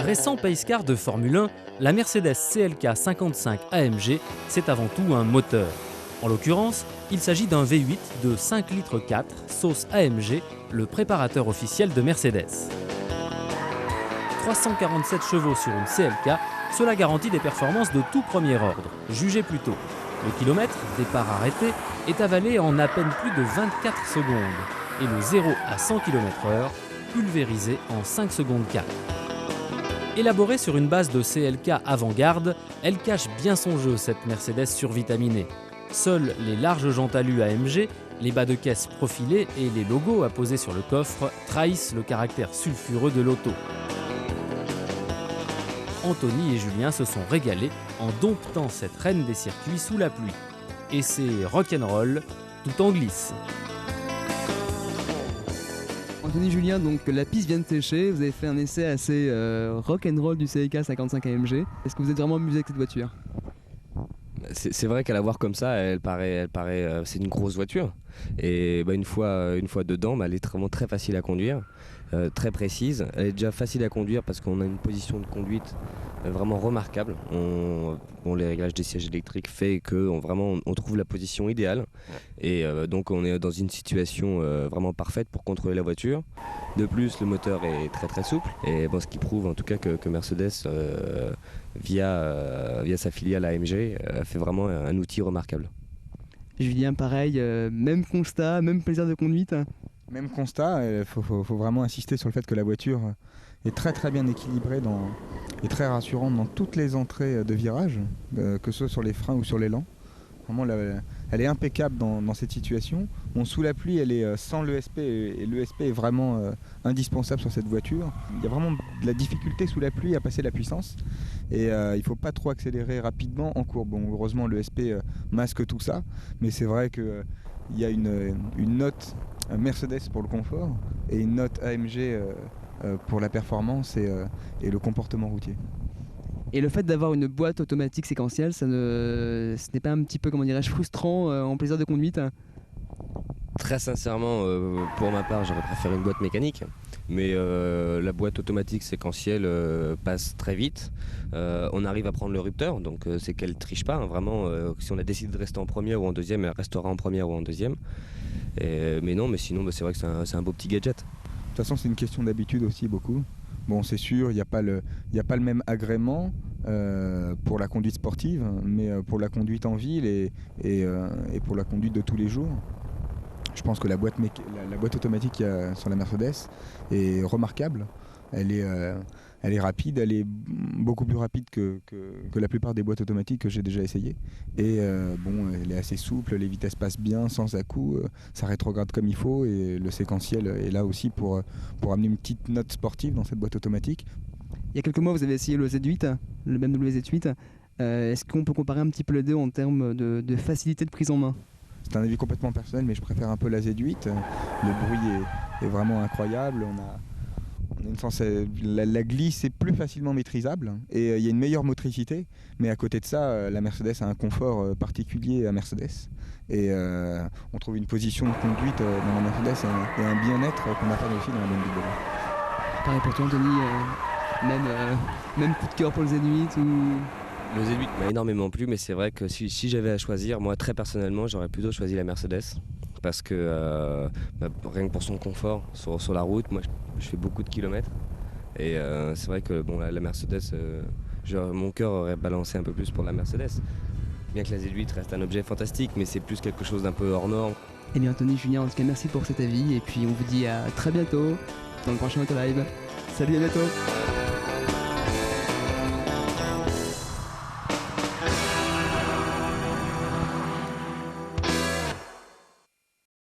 Récent pace car de Formule 1, la Mercedes CLK 55 AMG, c'est avant tout un moteur. En l'occurrence, il s'agit d'un V8 de 5 litres 4, sauce AMG, le préparateur officiel de Mercedes. 347 chevaux sur une CLK, cela garantit des performances de tout premier ordre, jugez plutôt. Le kilomètre, départ arrêté, est avalé en à peine plus de 24 secondes et le 0 à 100 km/h pulvérisé en 5 secondes 4. Élaborée sur une base de CLK avant-garde, elle cache bien son jeu, cette Mercedes survitaminée. Seuls les larges jantes alu AMG, les bas de caisse profilés et les logos apposés sur le coffre trahissent le caractère sulfureux de l'auto. Anthony et Julien se sont régalés en domptant cette reine des circuits sous la pluie. Et c'est rock'n'roll tout en glisse. Anthony, Julien, donc la piste vient de sécher, vous avez fait un essai assez rock'n'roll du CLK 55 AMG. Est-ce que vous êtes vraiment amusé avec cette voiture ? C'est vrai qu'à la voir comme ça, elle paraît c'est une grosse voiture. Et une fois dedans, elle est vraiment très facile à conduire, très précise. Elle est déjà facile à conduire parce qu'on a une position de conduite vraiment remarquable. Les réglages des sièges électriques fait qu'on trouve la position idéale. Et donc on est dans une situation vraiment parfaite pour contrôler la voiture. De plus, le moteur est très très souple. Et ce qui prouve en tout cas que Mercedes, via sa filiale AMG, fait vraiment un outil remarquable. Julien, pareil, même constat, même plaisir de conduite. Même constat, il faut vraiment insister sur le fait que la voiture est très très bien équilibrée et très rassurante dans toutes les entrées de virage, que ce soit sur les freins ou sur l'élan. Vraiment, elle est impeccable dans cette situation. Sous la pluie, elle est sans l'ESP et l'ESP est vraiment indispensable sur cette voiture. Il y a vraiment de la difficulté sous la pluie à passer la puissance et il ne faut pas trop accélérer rapidement en courbe. Heureusement, l'ESP masque tout ça, mais c'est vrai qu'il y a une note Mercedes pour le confort et une note AMG pour la performance et le comportement routier. Et le fait d'avoir une boîte automatique séquentielle, ce n'est pas un petit peu, frustrant en plaisir de conduite ? Très sincèrement, pour ma part, j'aurais préféré une boîte mécanique. Mais la boîte automatique séquentielle passe très vite. On arrive à prendre le rupteur, donc c'est qu'elle ne triche pas. Vraiment, si on a décidé de rester en première ou en deuxième, elle restera en première ou en deuxième. Mais sinon, c'est vrai que c'est un beau petit gadget. De toute façon, c'est une question d'habitude aussi, beaucoup. C'est sûr, il n'y a pas le même agrément pour la conduite sportive, mais pour la conduite en ville et pour la conduite de tous les jours. Je pense que la boîte automatique qu'il y a sur la Mercedes est remarquable. Elle est rapide, elle est beaucoup plus rapide que la plupart des boîtes automatiques que j'ai déjà essayées. Et elle est assez souple, les vitesses passent bien, sans à-coups, ça rétrograde comme il faut et le séquentiel est là aussi pour amener une petite note sportive dans cette boîte automatique. Il y a quelques mois, vous avez essayé le Z8, le BMW Z8. Est-ce qu'on peut comparer un petit peu les deux en termes de facilité de prise en main ? C'est un avis complètement personnel, mais je préfère un peu la Z8. Le bruit est vraiment incroyable. La glisse est plus facilement maîtrisable et il y a une meilleure motricité. Mais à côté de ça, la Mercedes a un confort particulier à Mercedes. Et on trouve une position de conduite dans la Mercedes et un bien-être qu'on n'a pas aussi dans la BMW. Pareil pour toi, Anthony, même coup de cœur pour le Z8 ou... Le Z8 m'a énormément plu, mais c'est vrai que si j'avais à choisir, moi très personnellement, j'aurais plutôt choisi la Mercedes. Parce que rien que pour son confort sur la route, moi je fais beaucoup de kilomètres. Et c'est vrai que la Mercedes, mon cœur aurait balancé un peu plus pour la Mercedes. Bien que la Z8 reste un objet fantastique, mais c'est plus quelque chose d'un peu hors norme. Eh bien Anthony, Julien, en tout cas merci pour cet avis. Et puis on vous dit à très bientôt dans le prochain Autolive. Salut, à bientôt.